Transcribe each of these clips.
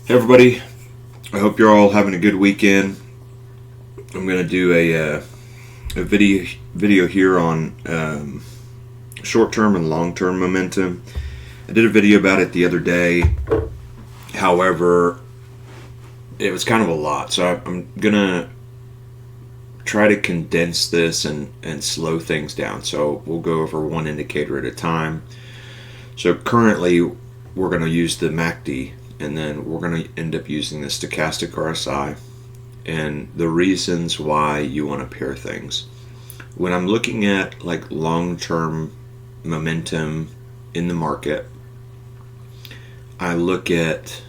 Hey everybody, I hope you're all having a good weekend. I'm going to do a video here on short-term and long-term momentum. I did a video about it the other day. However, it was kind of a lot, so I'm going to try to condense this and slow things down. So we'll go over one indicator at a time. So currently we're going to use the MACD, and then we're going to end up using the Stochastic RSI and the reasons why you want to pair things. When I'm looking at like long-term momentum in the market, I look at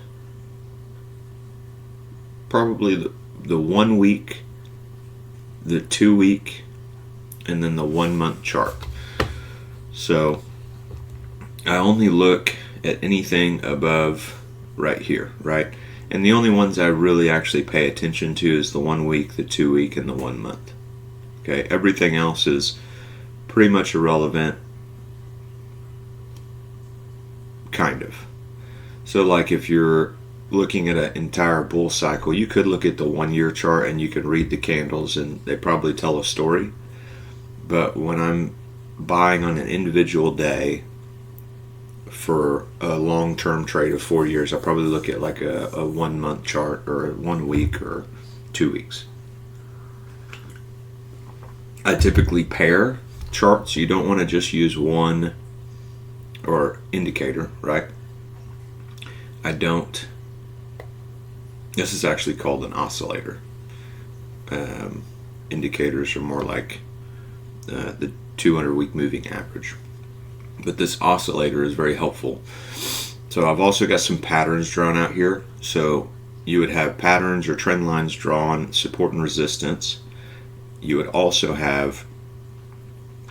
probably the 1 week, the 2 week, and then the 1 month chart. So I only look at anything above right here, right? And the only ones I really actually pay attention to is the 1 week, the 2 week, and the 1 month. Okay, everything else is pretty much irrelevant, kind of. So like if you're looking at an entire bull cycle, you could look at the 1 year chart and you can read the candles and they probably tell a story. But when I'm buying on an individual day for a long-term trade of 4 years, I'll probably look at like a 1 month chart or 1 week or 2 weeks. I typically pair charts. You don't want to just use one or indicator, right? This is actually called an oscillator. Indicators are more like the 200-week moving average. But this oscillator is very helpful. So I've also got some patterns drawn out here. So you would have patterns or trend lines drawn, support and resistance. You would also have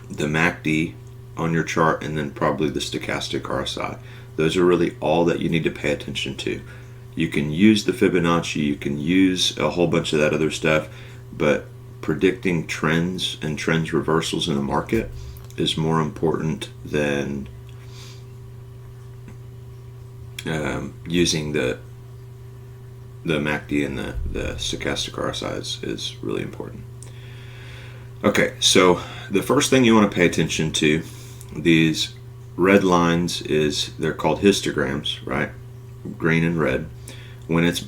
the MACD on your chart, and then probably the Stochastic RSI. Those are really all that you need to pay attention to. You can use the Fibonacci, you can use a whole bunch of that other stuff, but predicting trends and trends reversals in the market is more important than using the MACD and the Stochastic RSI is really important. Okay, so the first thing you want to pay attention to, these red lines, is they're called histograms, right? Green and red. When it's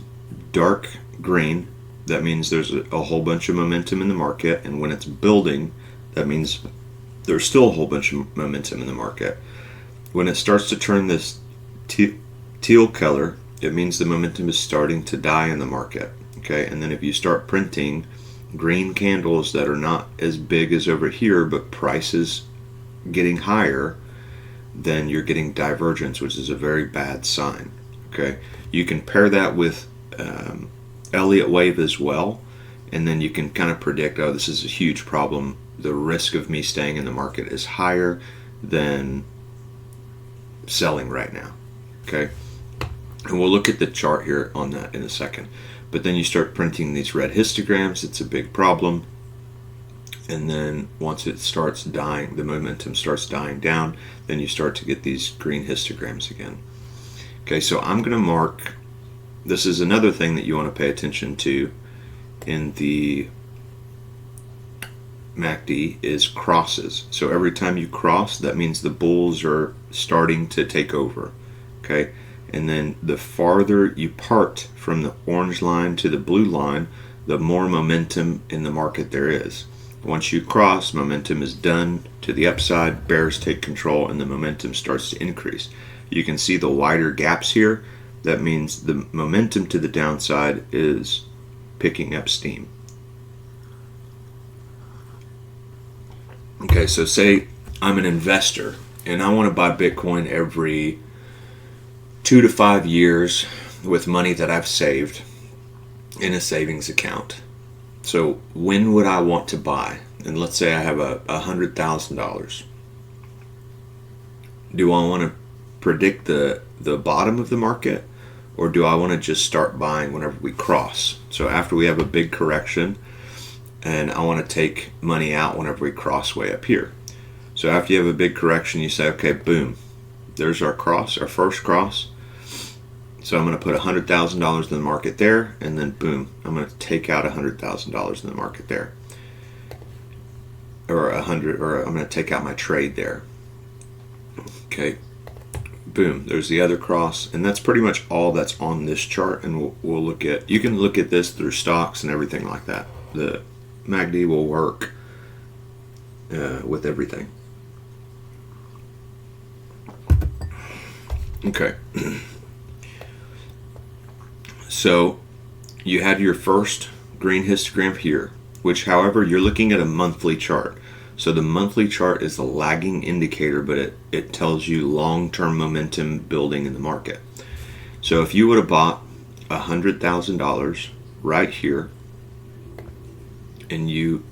dark green, that means there's a whole bunch of momentum in the market, and when it's building, that means there's still a whole bunch of momentum in the market. When it starts to turn this teal color, it means the momentum is starting to die in the market. Okay, and then if you start printing green candles that are not as big as over here, but prices getting higher, then you're getting divergence, which is a very bad sign. Okay, you can pair that with Elliott wave as well, and then you can kind of predict, oh, this is a huge problem. The risk of me staying in the market is higher than selling right now. Okay, and we'll look at the chart here on that in a second. But then you start printing these red histograms, it's a big problem. And then once it starts dying, the momentum starts dying down, then you start to get these green histograms again. Okay, so I'm going to mark, this is another thing that you want to pay attention to in the MACD, is crosses. So every time you cross, that means the bulls are starting to take over. Okay, and then the farther you part from the orange line to the blue line, the more momentum in the market there is. Once you cross, momentum is done to the upside, bears take control, and the momentum starts to increase. You can see the wider gaps here. That means the momentum to the downside is picking up steam. Okay, so say I'm an investor and I want to buy Bitcoin every 2 to 5 years with money that I've saved in a savings account. So when would I want to buy? And let's say I have $100,000. Do I want to predict the bottom of the market, or do I want to just start buying whenever we cross? So after we have a big correction, and I want to take money out whenever we cross way up here. So after you have a big correction, you say, okay, boom, there's our cross, our first cross. So I'm going to put $100,000 in the market there, and then boom, I'm going to take out $100,000 in the market there, or I'm going to take out my trade there. Okay, boom, there's the other cross, and that's pretty much all that's on this chart. And we'll look at, you can look at this through stocks and everything like that. The MACD will work with everything. Okay. So you had your first green histogram here, which, however, you're looking at a monthly chart. So the monthly chart is the lagging indicator, but it tells you long-term momentum building in the market. So if you would have bought $100,000 right here, and the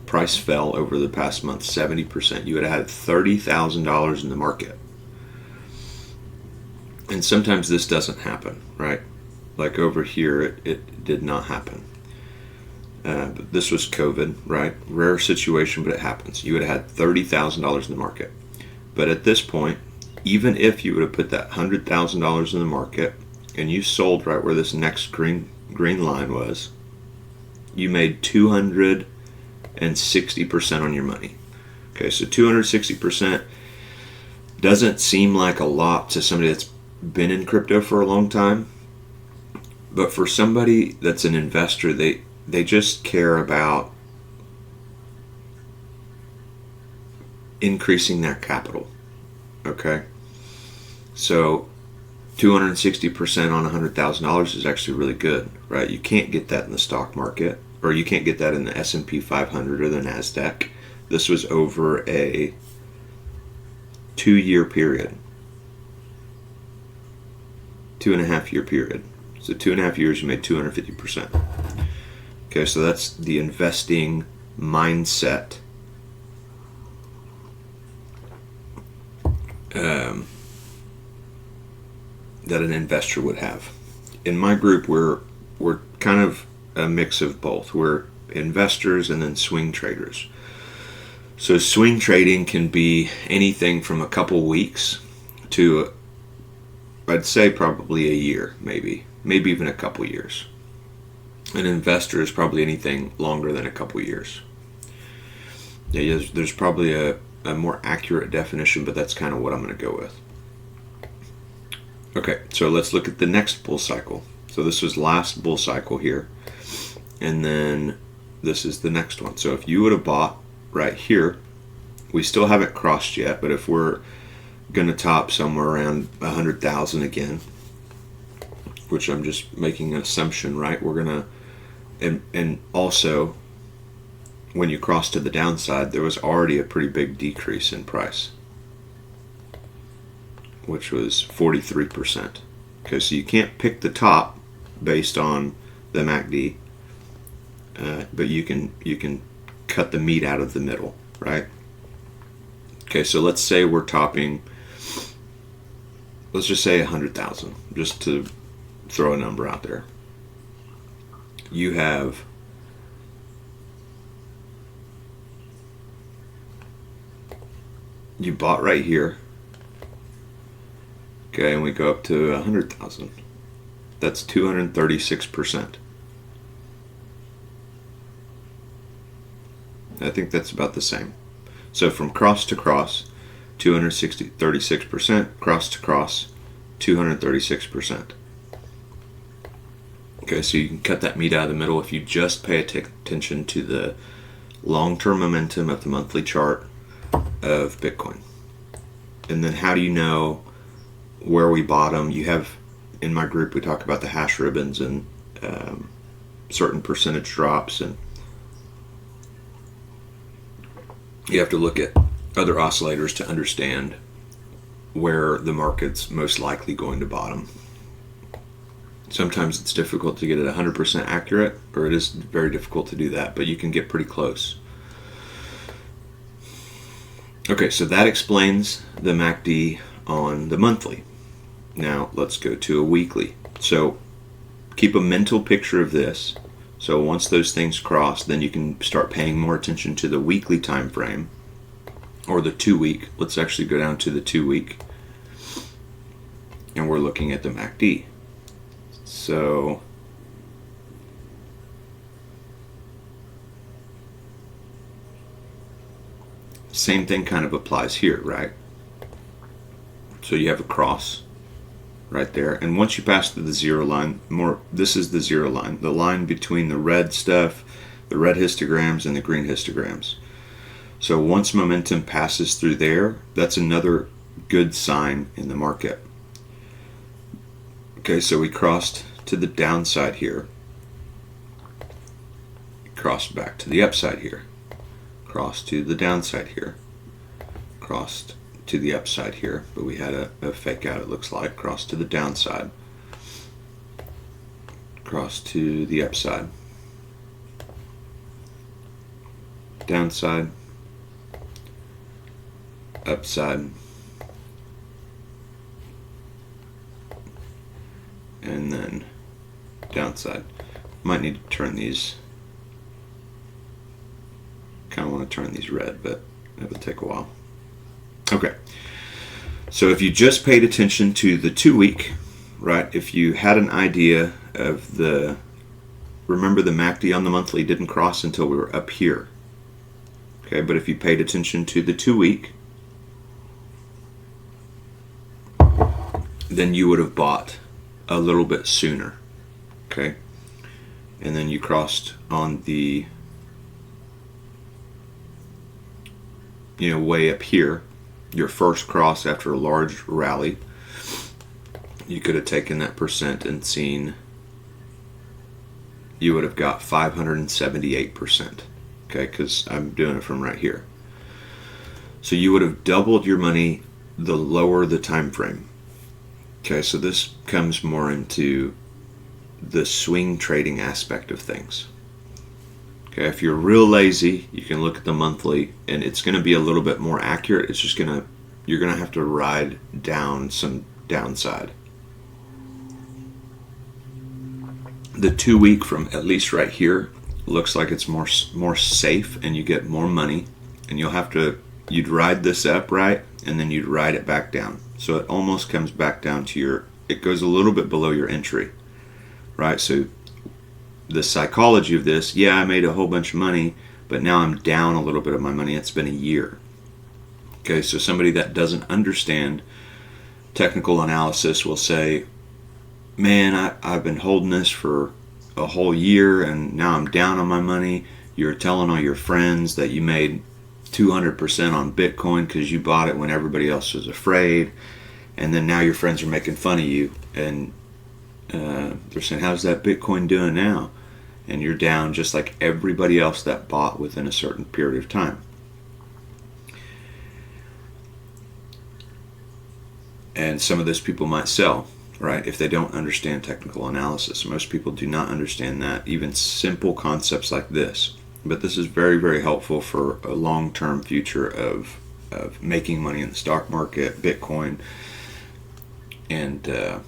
price fell over the past month 70%, you would have had $30,000 in the market. And sometimes this doesn't happen, right? Like over here, it did not happen. But this was COVID, right? Rare situation, but it happens. You would have had $30,000 in the market. But at this point, even if you would have put that $100,000 in the market and you sold right where this next green line was, you made 260% on your money. Okay, so 260% doesn't seem like a lot to somebody that's been in crypto for a long time. But for somebody that's an investor, they just care about increasing their capital. Okay? So 260% on $100,000 is actually really good, right? You can't get that in the stock market, or you can't get that in the S&P 500 or the NASDAQ. This was over a 2-year period. 2.5-year period. So 2.5 years, you made 250%. Okay, so that's the investing mindset that an investor would have. In my group, we're kind of a mix of both. We're investors and then swing traders. So swing trading can be anything from a couple weeks to, I'd say, probably a year, maybe even a couple years. An investor is probably anything longer than a couple years. Yeah, there's probably a more accurate definition, but that's kind of what I'm going to go with. Okay, so let's look at the next bull cycle. So this was last bull cycle here, and then this is the next one. So if you would have bought right here, we still haven't crossed yet, but if we're going to top somewhere around 100,000 again, which I'm just making an assumption, right? We're going to, and also when you cross to the downside, there was already a pretty big decrease in price, which was 43%. Okay, so you can't pick the top based on the MACD, but you can cut the meat out of the middle, right? Okay, so let's say we're topping, let's just say 100,000, just to throw a number out there. You bought right here, okay, and we go up to 100,000. That's 236%. I think that's about the same. So from cross to cross, 36%, cross to cross, 236%. Okay, so you can cut that meat out of the middle if you just pay attention to the long-term momentum of the monthly chart of Bitcoin. And then how do you know where we bottom? You have, in my group, we talk about the hash ribbons and certain percentage drops, and you have to look at other oscillators to understand where the market's most likely going to bottom. Sometimes it's difficult to get it 100% accurate, or it is very difficult to do that, but you can get pretty close. Okay, so that explains the MACD on the monthly. Now let's go to a weekly. So keep a mental picture of this. So once those things cross, then you can start paying more attention to the weekly time frame, or the 2-week. Let's actually go down to the 2-week, and we're looking at the MACD. So same thing kind of applies here, right? So you have a cross right there, and once you pass through the zero line, this is the zero line, the line between the red stuff, the red histograms and the green histograms. So once momentum passes through there, that's another good sign in the market. Okay, so we crossed to the downside here, crossed back to the upside here, crossed to the downside here, crossed to the upside here, but we had a fake out, it looks like, crossed to the downside, crossed to the upside, downside, upside, and then downside. Might need to turn these, kind of want to turn these red, but it will take a while. Okay, so if you just paid attention to the 2 week, right, if you had an idea of remember the MACD on the monthly didn't cross until we were up here. Okay, but if you paid attention to the 2 week, then you would have bought a little bit sooner. Okay, and then you crossed on the, way up here, your first cross after a large rally. You could have taken that percent and seen you would have got 578%. Okay, because I'm doing it from right here. So you would have doubled your money the lower the time frame. Okay, so this comes more into the swing trading aspect of things. Okay, if you're real lazy, you can look at the monthly and it's going to be a little bit more accurate. It's just you're going to have to ride down some downside. The 2 week from at least right here looks like it's more safe and you get more money, and you'd ride this up, right, and then you'd ride it back down. So it almost comes back down to it goes a little bit below your entry, right? So the psychology of this, yeah, I made a whole bunch of money, but now I'm down a little bit of my money. It's been a year. Okay, so somebody that doesn't understand technical analysis will say, man, I've been holding this for a whole year and now I'm down on my money. You're telling all your friends that you made 200% on Bitcoin because you bought it when everybody else was afraid, and then now your friends are making fun of you and they're saying, how's that Bitcoin doing now? And you're down just like everybody else that bought within a certain period of time. And some of those people might sell, right, if they don't understand technical analysis. Most people do not understand that, even simple concepts like this. But this is very, very helpful for a long-term future of making money in the stock market, Bitcoin, and the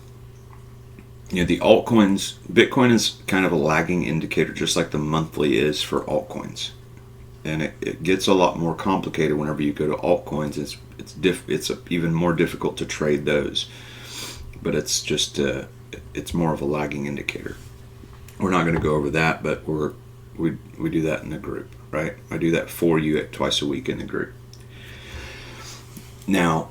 altcoins. Bitcoin is kind of a lagging indicator, just like the monthly is for altcoins. And it gets a lot more complicated whenever you go to altcoins. It's even more difficult to trade those. But it's just it's more of a lagging indicator. We're not going to go over that, but we do that in the group, right? I do that for you twice a week in the group. Now,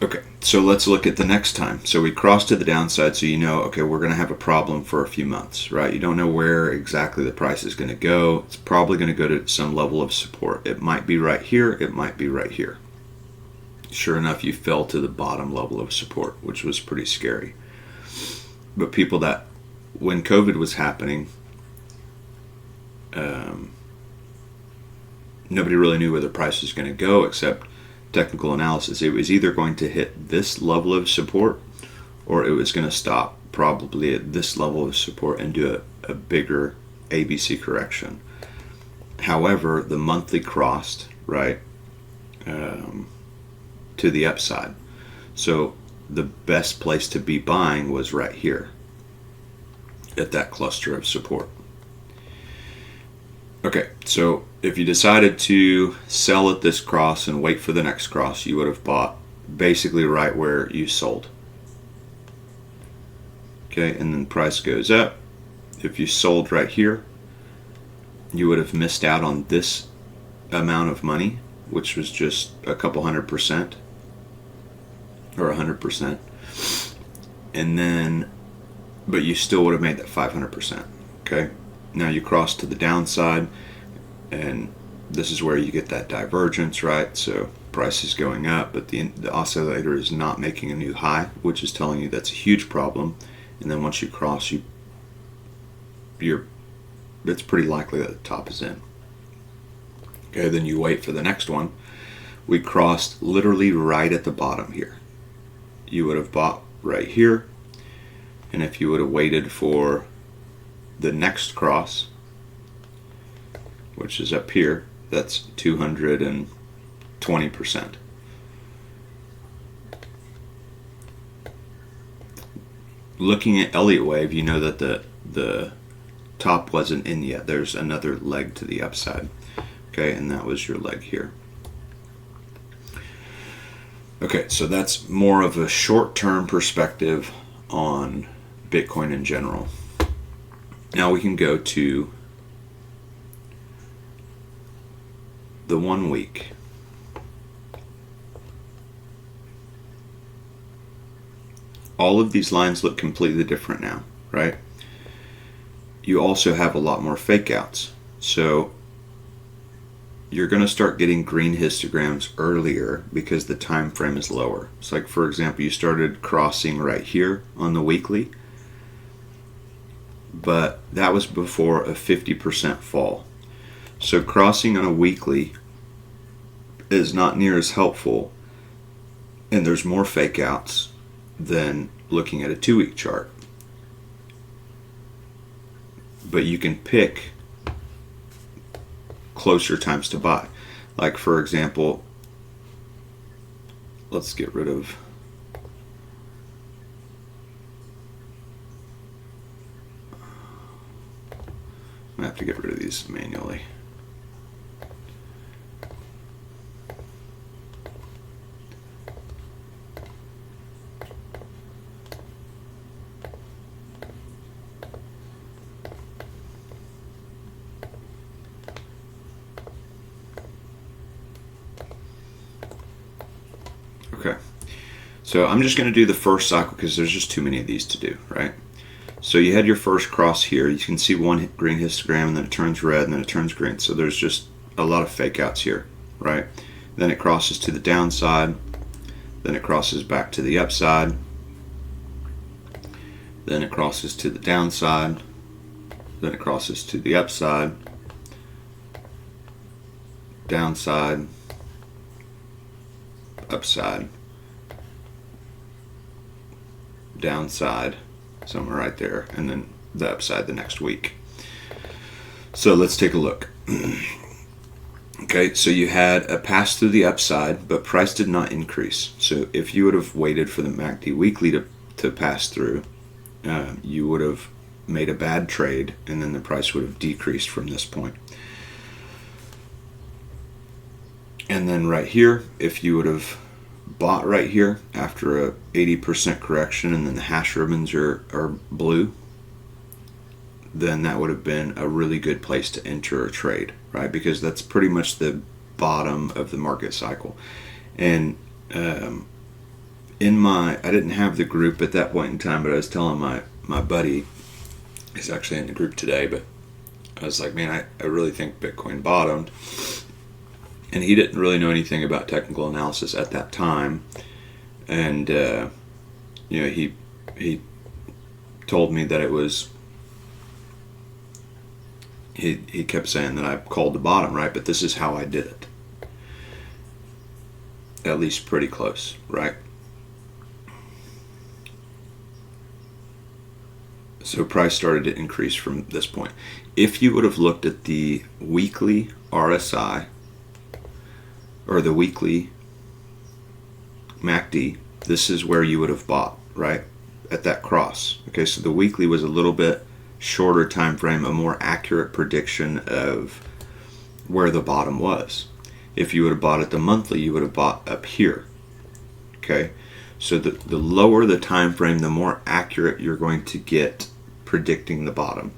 okay, so let's look at the next time. So we cross to the downside, so okay, we're going to have a problem for a few months, right? You don't know where exactly the price is going to go. It's probably going to go to some level of support. It might be right here. It might be right here. Sure enough, you fell to the bottom level of support, which was pretty scary. But people that, when COVID was happening, nobody really knew where the price was going to go except technical analysis. It was either going to hit this level of support or it was going to stop probably at this level of support and do a bigger ABC correction. However, the monthly crossed, right, to the upside. So the best place to be buying was right here at that cluster of support. Okay, so if you decided to sell at this cross and wait for the next cross, you would have bought basically right where you sold. Okay, and then price goes up. If you sold right here, you would have missed out on this amount of money, which was just a couple 100% or 100%. And then, but you still would have made that 500%. Okay, now you cross to the downside, and this is where you get that divergence, right? So price is going up, but the oscillator is not making a new high, which is telling you that's a huge problem. And then once you cross, it's pretty likely that the top is in. Okay, then you wait for the next one. We crossed literally right at the bottom here. You would have bought right here, and if you would have waited for the next cross, which is up here, that's 220%. Looking at Elliott wave, you know that the top wasn't in yet. There's another leg to the upside. Okay, and that was your leg here. Okay, so that's more of a short-term perspective on Bitcoin in general. Now we can go to the 1 week. All of these lines look completely different now, right? You also have a lot more fake outs. So you're going to start getting green histograms earlier because the time frame is lower. It's like, for example, you started crossing right here on the weekly, but that was before a 50% fall. So crossing on a weekly is not near as helpful, and there's more fake outs than looking at a 2-week chart. But you can pick closer times to buy. Like, for example, let's get rid of I have to get rid of these manually. Okay, so I'm just going to do the first cycle because there's just too many of these to do, right? So you had your first cross here. You can see one green histogram, and then it turns red, and then it turns green. So there's just a lot of fake outs here, right? Then it crosses to the downside. Then it crosses back to the upside. Then it crosses to the downside. Then it crosses to the upside. Downside. Upside. Downside. Somewhere right there, and then the upside the next week. So let's take a look. Okay, so you had a pass through the upside, but price did not increase. So if you would have waited for the MACD weekly to pass through, you would have made a bad trade, and then the price would have decreased from this point. And then right here, if you would have bought right here after a 80% correction, and then the hash ribbons are blue, then that would have been a really good place to enter a trade, right? Because that's pretty much the bottom of the market cycle. And I didn't have the group at that point in time, but I was telling my buddy, he's actually in the group today, but I was like, man, I really think Bitcoin bottomed. And he didn't really know anything about technical analysis at that time. And, he told me that it was, he kept saying that I called the bottom, right? But this is how I did it. At least pretty close, right? So price started to increase from this point. If you would have looked at the weekly RSI, or the weekly MACD, this is where you would have bought, right? At that cross. Okay, so the weekly was a little bit shorter time frame, a more accurate prediction of where the bottom was. If you would have bought at the monthly, you would have bought up here. Okay, So the lower the time frame, the more accurate you're going to get predicting the bottom.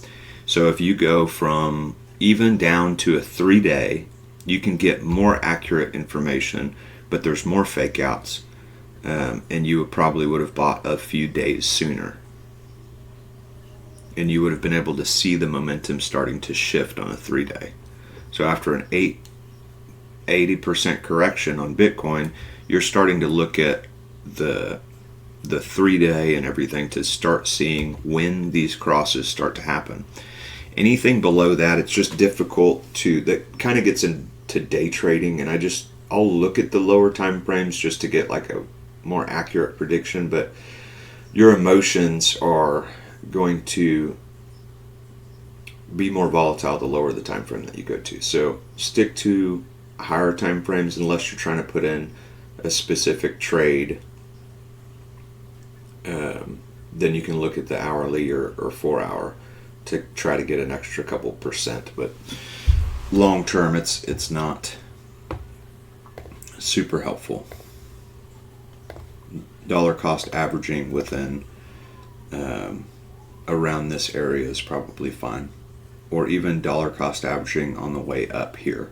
So if you go from even down to a 3-day, you can get more accurate information, but there's more fake outs, and you probably would have bought a few days sooner. And you would have been able to see the momentum starting to shift on a 3-day. So after an 80% correction on Bitcoin, you're starting to look at the 3-day and everything to start seeing when these crosses start to happen. Anything below that, it's just difficult to, that kind of gets into day trading, and I'll look at the lower time frames just to get like a more accurate prediction, but your emotions are going to be more volatile the lower the time frame that you go to. So stick to higher time frames unless you're trying to put in a specific trade. Then you can look at the hourly or 4-hour to try to get an extra couple percent, but long term it's not super helpful. Dollar cost averaging within around this area is probably fine, or even dollar cost averaging on the way up here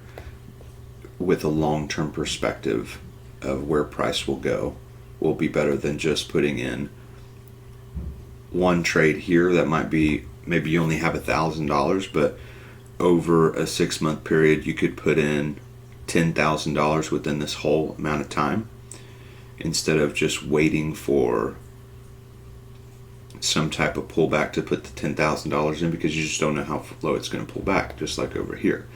with a long-term perspective of where price will go will be better than just putting in one trade here that might be, maybe you only have $1,000, but over a 6-month period you could put in $10,000 within this whole amount of time, instead of just waiting for some type of pullback to put the $10,000 in, because you just don't know how low it's going to pull back, just like over here.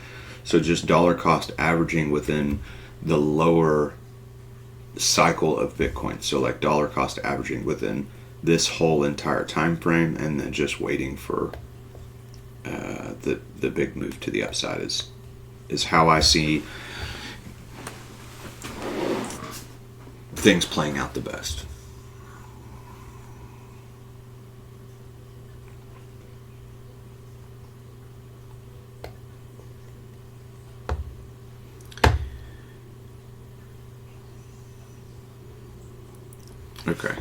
So just dollar cost averaging within the lower cycle of Bitcoin. So like dollar cost averaging within this whole entire time frame, and then just waiting for the big move to the upside is how I see things playing out the best. Okay.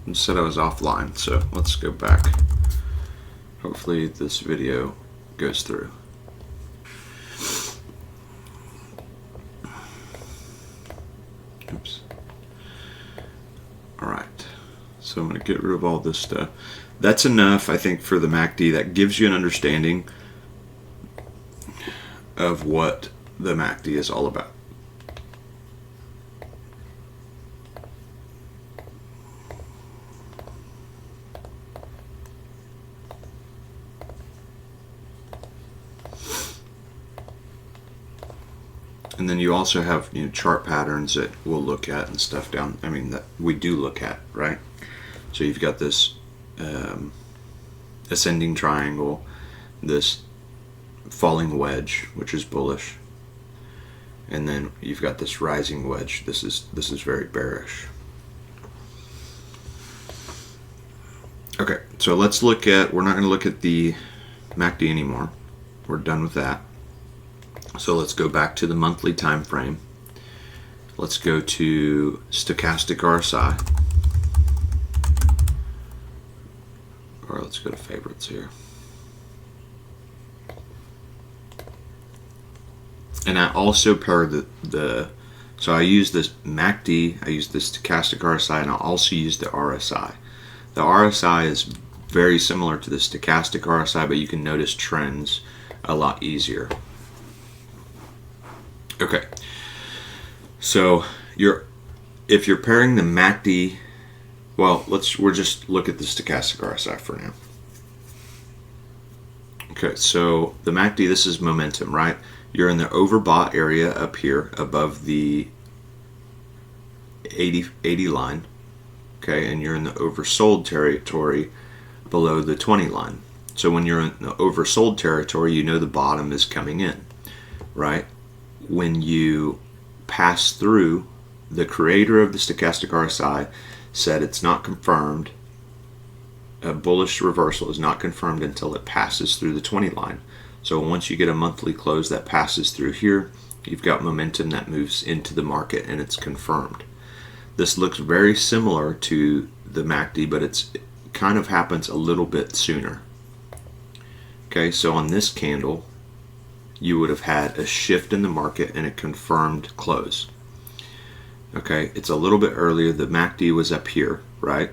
It said I was offline, so let's go back. Hopefully this video goes through. Oops. Alright, so I'm going to get rid of all this stuff. That's enough, I think, for the MACD. That gives you an understanding of what the MACD is all about. And then you also have, chart patterns that we'll look at and stuff down. I mean, that we do look at, right? So you've got this ascending triangle, this falling wedge, which is bullish, and then you've got this rising wedge. This is very bearish. Okay, so let's look at. We're not going to look at the MACD anymore. We're done with that. So let's go back to the monthly time frame. Let's go to Stochastic RSI. Or let's go to favorites here. And I also pair so I use this MACD, I use the Stochastic RSI, and I also use the RSI. The RSI is very similar to the Stochastic RSI, but you can notice trends a lot easier. Okay, so if you're pairing the MACD, well, we'll just look at the Stochastic RSI for now. Okay, so the MACD, this is momentum, right? You're in the overbought area up here above the 80 line, okay, and you're in the oversold territory below the 20 line. So when you're in the oversold territory, you know the bottom is coming in, right? When you pass through the creator of the stochastic RSI said it's not confirmed. A bullish reversal is not confirmed until it passes through the 20 line. So once you get a monthly close that passes through here, you've got momentum that moves into the market and it's confirmed. This looks very similar to the MACD, but it kind of happens a little bit sooner. Okay, so on this candle, you would have had a shift in the market and a confirmed close. Okay, it's a little bit earlier. The MACD was up here, right?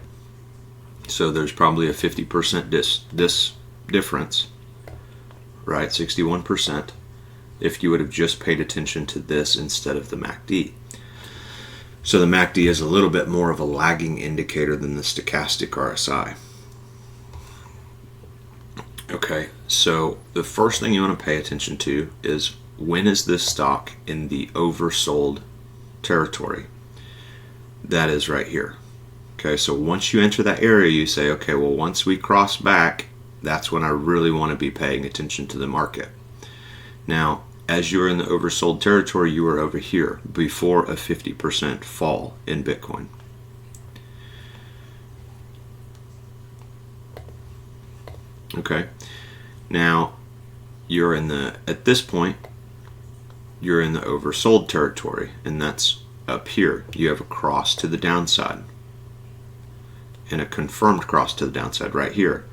So there's probably a 50% difference, right? 61%, if you would have just paid attention to this instead of the MACD. So the MACD is a little bit more of a lagging indicator than the stochastic RSI. Okay, so the first thing you want to pay attention to is, when is this stock in the oversold territory? That is right here. Okay, so once you enter that area, you say, okay, well, once we cross back, that's when I really want to be paying attention to the market. Now, as you're in the oversold territory, you are over here before a 50% fall in Bitcoin. Okay, now you're in the, at this point, you're in the oversold territory, and that's up here. You have a cross to the downside and a confirmed cross to the downside right here.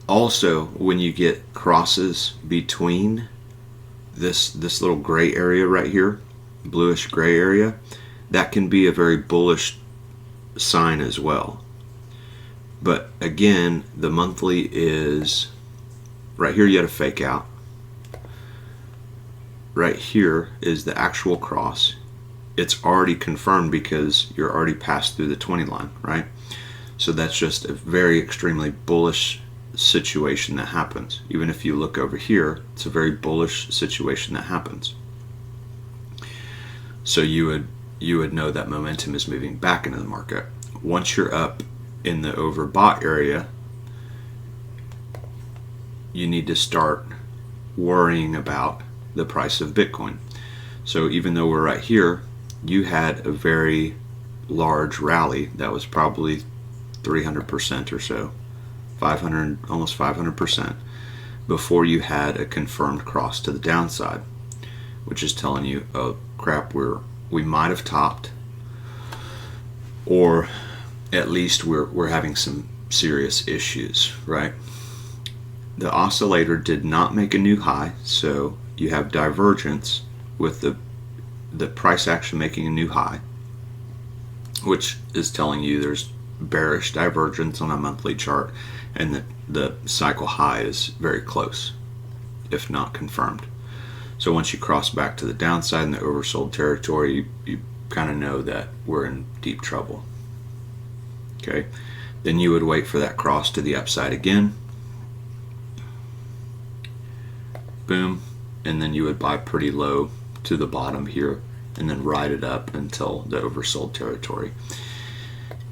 Also, when you get crosses between this little gray area right here, bluish gray area, that can be a very bullish sign as well. But again, the monthly is right here. You had a fake out. Right here is the actual cross. It's already confirmed because you're already passed through the 20 line, right? So that's just a very extremely bullish situation that happens. Even if you look over here, it's a very bullish situation that happens. So you would know that momentum is moving back into the market. Once you're up in the overbought area, you need to start worrying about the price of Bitcoin. So even though we're right here, you had a very large rally that was probably 300% or so, 500, almost 500%, before you had a confirmed cross to the downside, which is telling you, oh crap, we might have topped, or at least we're having some serious issues, right? The oscillator did not make a new high, so you have divergence with the price action making a new high, which is telling you there's bearish divergence on a monthly chart, and the cycle high is very close, if not confirmed. So once you cross back to the downside in the oversold territory, you kind of know that we're in deep trouble. Okay, then you would wait for that cross to the upside again, boom, and then you would buy pretty low to the bottom here and then ride it up until the oversold territory.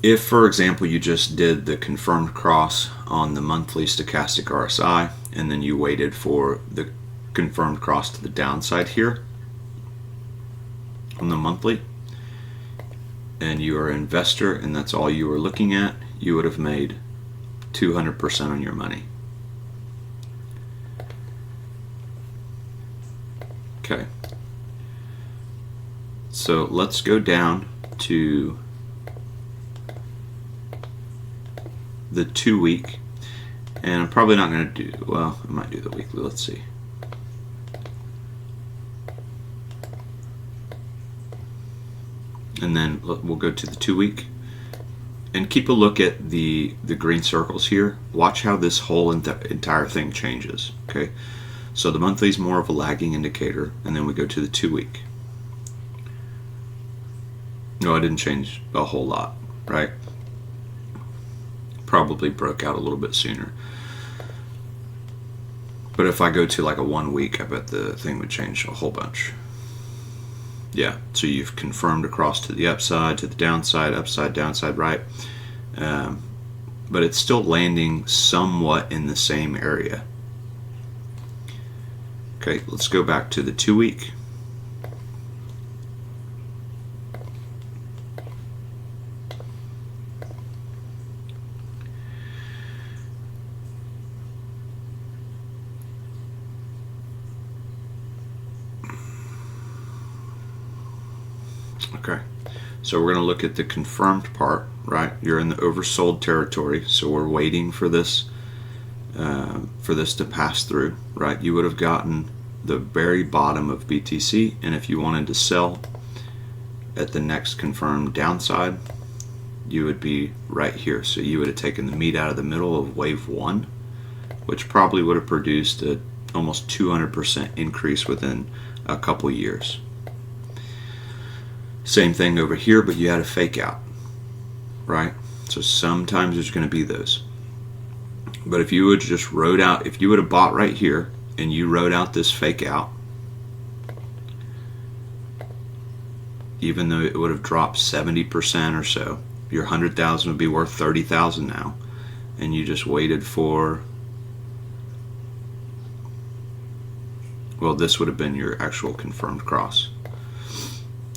If, for example, you just did the confirmed cross on the monthly stochastic RSI and then you waited for the confirmed cross to the downside here on the monthly, and you are an investor and that's all you were looking at, you would have made 200% on your money. Okay, so let's go down to the 2 week, and I'm probably not going to do, well, I might do the weekly. Let's see. And then we'll go to the 2 week and keep a look at the green circles here. Watch how this whole entire thing changes. Okay, so the monthly is more of a lagging indicator, and then we go to the 2 week. No, I didn't change a whole lot, right? Probably broke out a little bit sooner. But if I go to like a 1 week, I bet the thing would change a whole bunch. Yeah, so you've confirmed across to the upside, to the downside, upside, downside, right? But it's still landing somewhat in the same area. Okay, let's go back to the 2 week. Okay, so we're going to look at the confirmed part, right? You're in the oversold territory, so we're waiting for this to pass through, right? You would have gotten the very bottom of BTC, and if you wanted to sell at the next confirmed downside, you would be right here. So you would have taken the meat out of the middle of wave 1, which probably would have produced a almost 200% increase within a couple years. Same thing over here, but you had a fake out, right? So sometimes there's going to be those. But if you would just rode out, if you would have bought right here and you rode out this fake out, even though it would have dropped 70% or so, your 100,000 would be worth 30,000 now, and you just waited for, well, this would have been your actual confirmed cross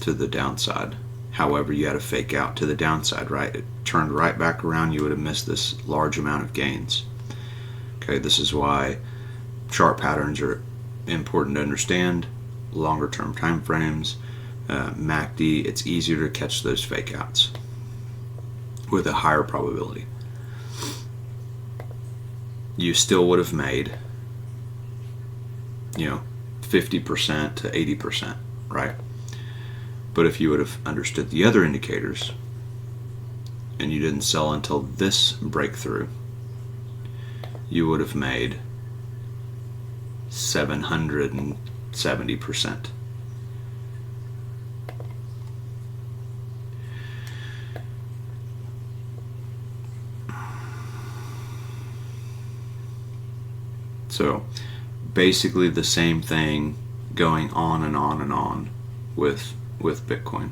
to the downside. However, you had a fake out to the downside, right? It turned right back around. You would have missed this large amount of gains. Okay, this is why chart patterns are important to understand. Longer term time frames, MACD, it's easier to catch those fake outs with a higher probability. You still would have made, 50% to 80%, right? But if you would have understood the other indicators and you didn't sell until this breakthrough, you would have made 770%. So basically the same thing going on and on and on with Bitcoin.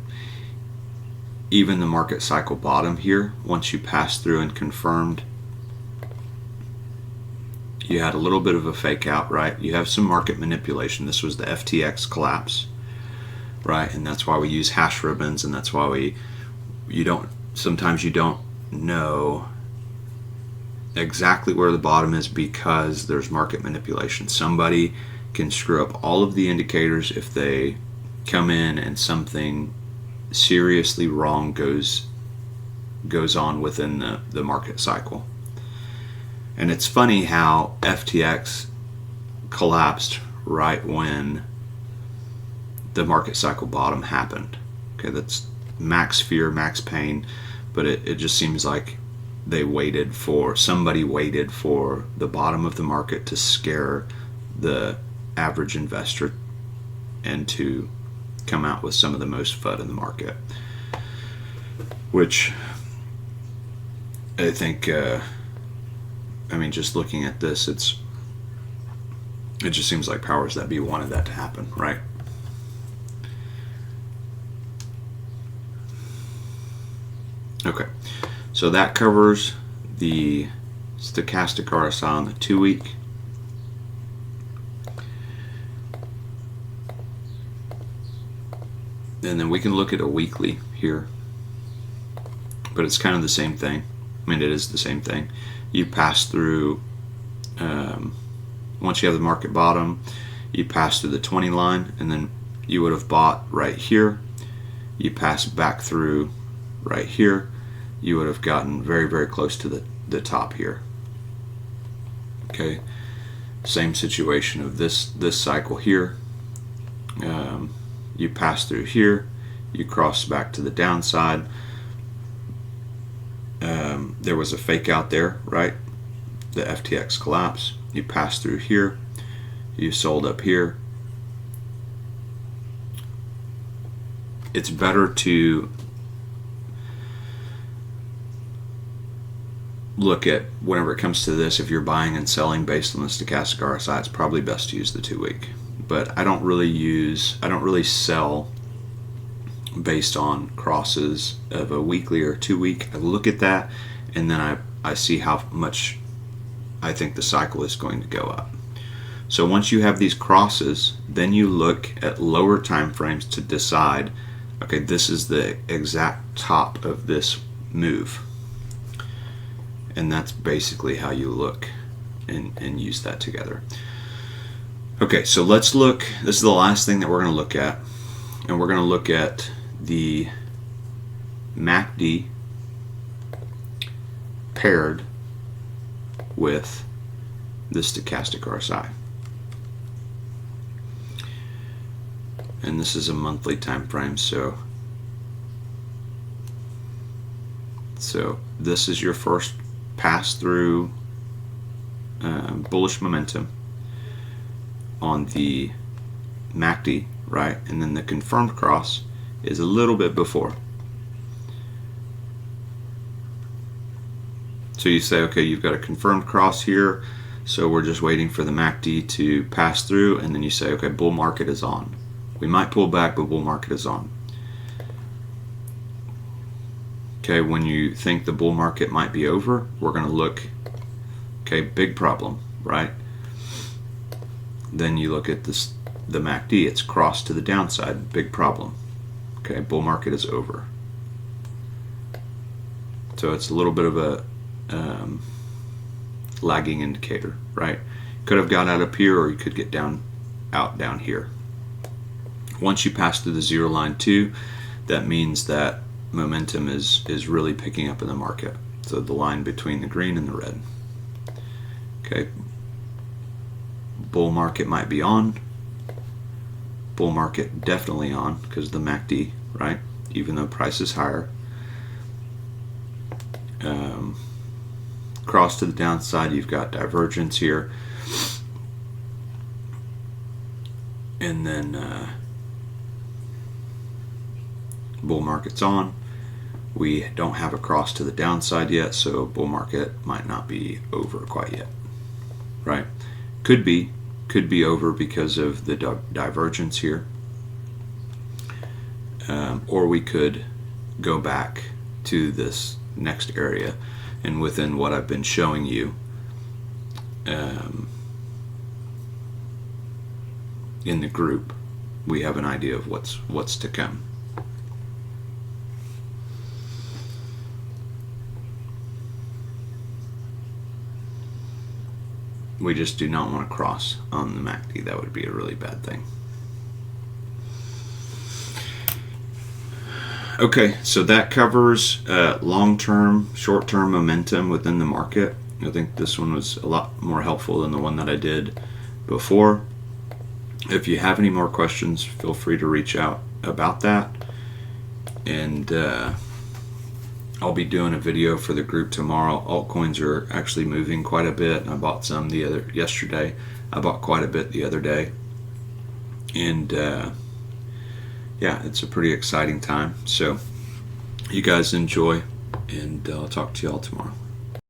Even the market cycle bottom here, once you pass through and confirmed, you had a little bit of a fake out, right? You have some market manipulation. This was the FTX collapse, right? And that's why we use hash ribbons, and that's why sometimes you don't know exactly where the bottom is because there's market manipulation. Somebody can screw up all of the indicators if they come in and something seriously wrong goes on within the market cycle. And it's funny how FTX collapsed right when the market cycle bottom happened. Okay, that's max fear, max pain, but it just seems like somebody waited for the bottom of the market to scare the average investor and to come out with some of the most FUD in the market, which I think just looking at this, it just seems like powers that be wanted that to happen, right? Okay, so that covers the stochastic RSI on the 2-week. And then we can look at a weekly here, but it's kind of the same thing. It is the same thing. You pass through, once you have the market bottom, you pass through the 20 line, and then you would have bought right here. You pass back through right here. You would have gotten very, very close to the top here. Okay, same situation of this cycle here. You pass through here, you cross back to the downside. There was a fake out there, right? The FTX collapse. You pass through here, you sold up here. It's better to look at, whenever it comes to this, if you're buying and selling based on the stochastic RSI, it's probably best to use the 2-week. But I don't really sell based on crosses of a weekly or 2-week. I look at that and then I see how much I think the cycle is going to go up. So once you have these crosses, then you look at lower time frames to decide, okay, this is the exact top of this move. And that's basically how you look and use that together. Okay, so let's look. This is the last thing that we're going to look at, and we're going to look at the MACD paired with the stochastic RSI. And this is a monthly time frame, so this is your first pass through bullish momentum on the MACD, right? And then the confirmed cross is a little bit before. So you say, okay, you've got a confirmed cross here, so we're just waiting for the MACD to pass through, and then you say, okay, bull market is on. We might pull back, but bull market is on. Okay, when you think the bull market might be over, we're going to look, okay, big problem, right? Then you look at this, the MACD, it's crossed to the downside, big problem. Okay, bull market is over. So it's a little bit of a lagging indicator, right? Could have got out up here, or you could get down here. Once you pass through the zero line too, that means that momentum is really picking up in the market. So the line between the green and the red. Okay, bull market might be on. Bull market definitely on because the MACD, right? Even though price is higher. Cross to the downside, you've got divergence here. And then bull market's on. We don't have a cross to the downside yet, so bull market might not be over quite yet, right? Could be over because of the divergence here, or we could go back to this next area, and within what I've been showing you in the group, we have an idea of what's to come. We just do not want to cross on the MACD. That would be a really bad thing. Okay, so that covers long-term, short-term momentum within the market. I think this one was a lot more helpful than the one that I did before. If you have any more questions, feel free to reach out about that. And I'll be doing a video for the group tomorrow. Altcoins are actually moving quite a bit. I bought some yesterday. I bought quite a bit the other day. And yeah, it's a pretty exciting time. So you guys enjoy, and I'll talk to you all tomorrow.